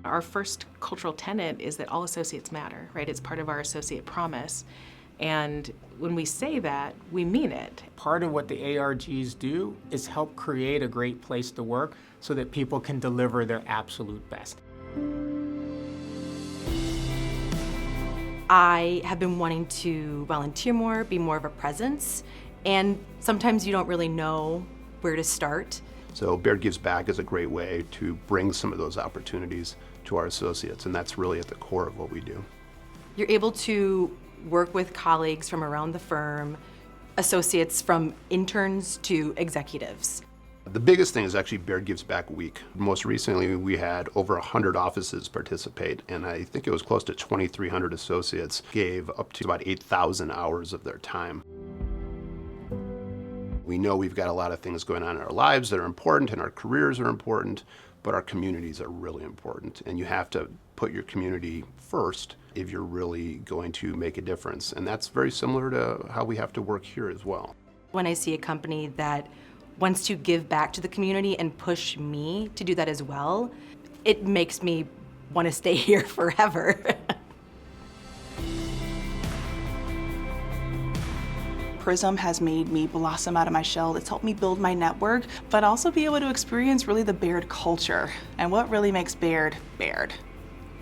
Our first cultural tenet is that all associates matter, right? It's part of our associate promise. And when we say that, we mean it. Part of what the ARGs do is help create a great place to work so that people can deliver their absolute best. I have been wanting to volunteer more, be more of a presence, and sometimes you don't really know where to start. So Baird Gives Back is a great way to bring some of those opportunities to our associates, and that's really at the core of what we do. You're able to work with colleagues from around the firm, associates from interns to executives. The biggest thing is actually Baird Gives Back Week. Most recently, we had over 100 offices participate, and I think it was close to 2,300 associates gave up to about 8,000 hours of their time. We know we've got a lot of things going on in our lives that are important, and our careers are important, but our communities are really important, and you have to put your community first if you're really going to make a difference. And that's very similar to how we have to work here as well. When I see a company that wants to give back to the community and push me to do that as well, it makes me want to stay here forever. Prism has made me blossom out of my shell. It's helped me build my network, but also be able to experience really the Baird culture and what really makes Baird, Baird.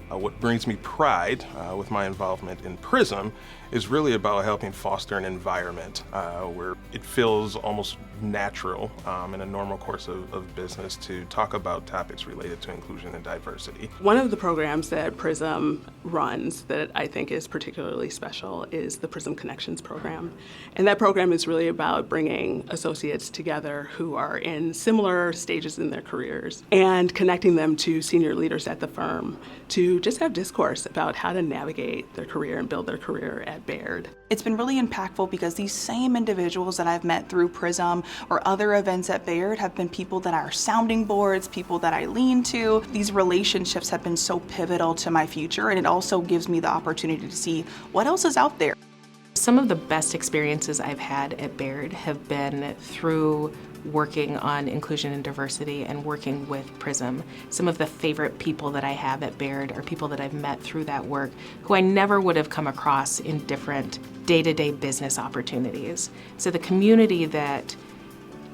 What brings me pride with my involvement in Prism is really about helping foster an environment where it feels almost natural in a normal course of business to talk about topics related to inclusion and diversity. One of the programs that Prism runs that I think is particularly special is the Prism Connections program. And that program is really about bringing associates together who are in similar stages in their careers and connecting them to senior leaders at the firm to just have discourse about how to navigate their career and build their career at Baird. It's been really impactful because these same individuals that I've met through Prism or other events at Baird have been people that are sounding boards, people that I lean to. These relationships have been so pivotal to my future, and it also gives me the opportunity to see what else is out there. Some of the best experiences I've had at Baird have been through working on inclusion and diversity and working with Prism. Some of the favorite people that I have at Baird are people that I've met through that work who I never would have come across in different day-to-day business opportunities. So the community that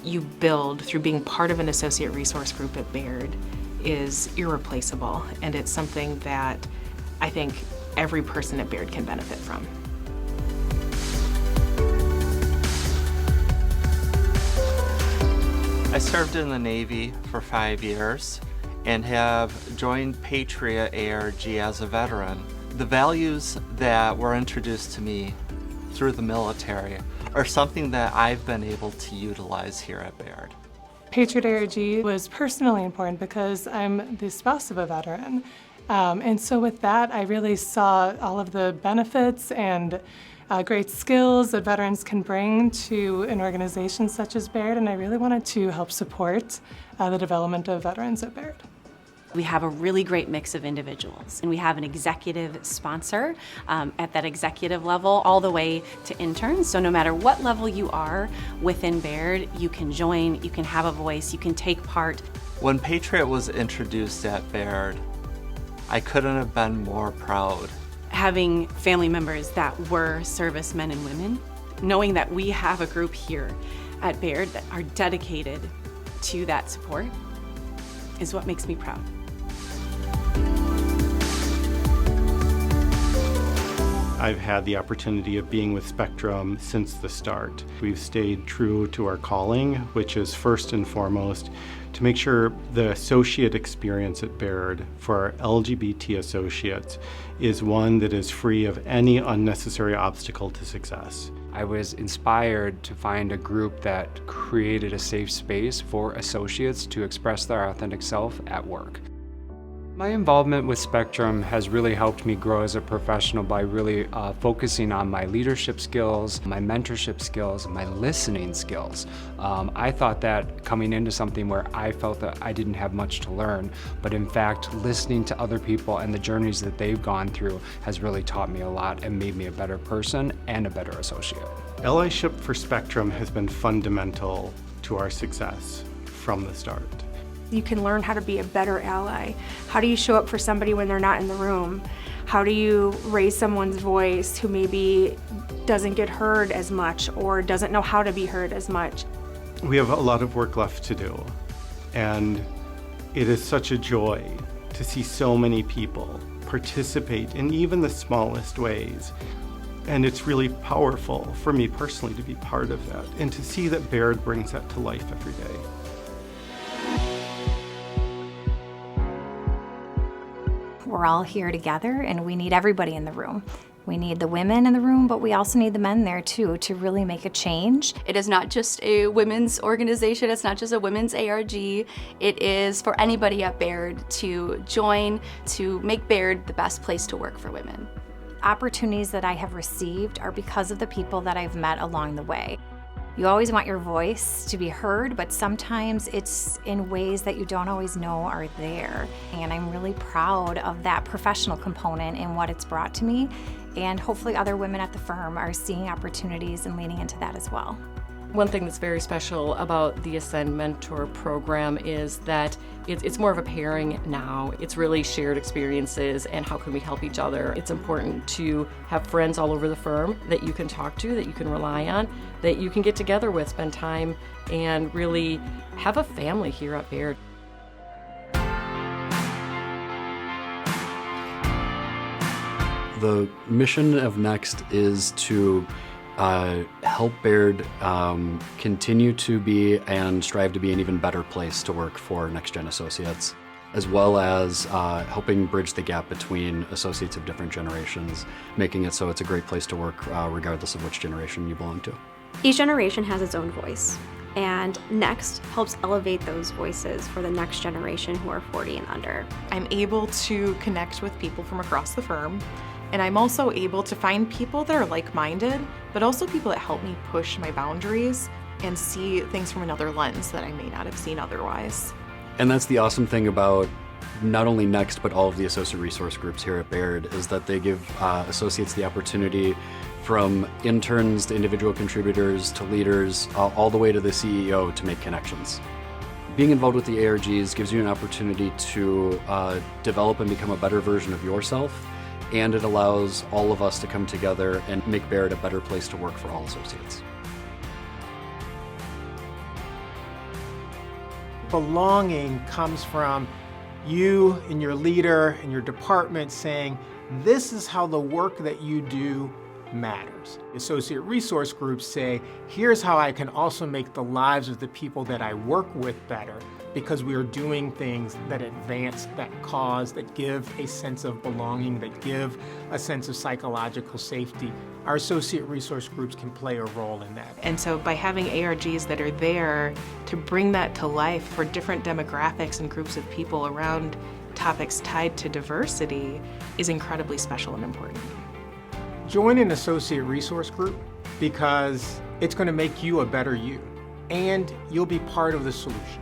you build through being part of an associate resource group at Baird is irreplaceable, and it's something that I think every person at Baird can benefit from. I served in the Navy for 5 years and have joined Patriot ARG as a veteran. The values that were introduced to me through the military are something that I've been able to utilize here at Baird. Patriot ARG was personally important because I'm the spouse of a veteran. And so with that, I really saw all of the benefits and great skills that veterans can bring to an organization such as Baird, and I really wanted to help support the development of veterans at Baird. We have a really great mix of individuals, and we have an executive sponsor at that executive level all the way to interns. So no matter what level you are within Baird, you can join, you can have a voice, you can take part. When Patriot was introduced at Baird, I couldn't have been more proud. Having family members that were servicemen and women, knowing that we have a group here at Baird that are dedicated to that support is what makes me proud. I've had the opportunity of being with Spectrum since the start. We've stayed true to our calling, which is first and foremost to make sure the associate experience at Baird for our LGBT associates is one that is free of any unnecessary obstacle to success. I was inspired to find a group that created a safe space for associates to express their authentic self at work. My involvement with Spectrum has really helped me grow as a professional by really focusing on my leadership skills, my mentorship skills, and my listening skills. I thought that coming into something where I felt that I didn't have much to learn, but in fact, listening to other people and the journeys that they've gone through has really taught me a lot and made me a better person and a better associate. Allyship for Spectrum has been fundamental to our success from the start. You can learn how to be a better ally. How do you show up for somebody when they're not in the room? How do you raise someone's voice who maybe doesn't get heard as much or doesn't know how to be heard as much? We have a lot of work left to do, and it is such a joy to see so many people participate in even the smallest ways. And it's really powerful for me personally to be part of that and to see that Baird brings that to life every day. We're all here together and we need everybody in the room. We need the women in the room, but we also need the men there too to really make a change. It is not just a women's organization, it's not just a women's ARG. It is for anybody at Baird to join to make Baird the best place to work for women. Opportunities that I have received are because of the people that I've met along the way. You always want your voice to be heard, but sometimes it's in ways that you don't always know are there. And I'm really proud of that professional component and what it's brought to me. And hopefully other women at the firm are seeing opportunities and leaning into that as well. One thing that's very special about the Ascend Mentor program is that it's more of a pairing now. It's really shared experiences and how can we help each other. It's important to have friends all over the firm that you can talk to, that you can rely on, that you can get together with, spend time, and really have a family here at Baird. The mission of Next is to help Baird continue to be and strive to be an even better place to work for Next Gen associates, as well as helping bridge the gap between associates of different generations, making it so it's a great place to work regardless of which generation you belong to. Each generation has its own voice, and Next helps elevate those voices for the next generation who are 40 and under. I'm able to connect with people from across the firm, and I'm also able to find people that are like-minded, but also people that help me push my boundaries and see things from another lens that I may not have seen otherwise. And that's the awesome thing about not only Next, but all of the associate resource groups here at Baird, is that they give associates the opportunity, from interns to individual contributors to leaders, all the way to the CEO, to make connections. Being involved with the ARGs gives you an opportunity to develop and become a better version of yourself, and it allows all of us to come together and make Baird a better place to work for all associates. Belonging comes from you and your leader and your department saying, this is how the work that you do matters. Associate resource groups say, here's how I can also make the lives of the people that I work with better, because we are doing things that advance that cause, that give a sense of belonging, that give a sense of psychological safety. Our associate resource groups can play a role in that. And so by having ARGs that are there to bring that to life for different demographics and groups of people around topics tied to diversity is incredibly special and important. Join an associate resource group because it's going to make you a better you, and you'll be part of the solution.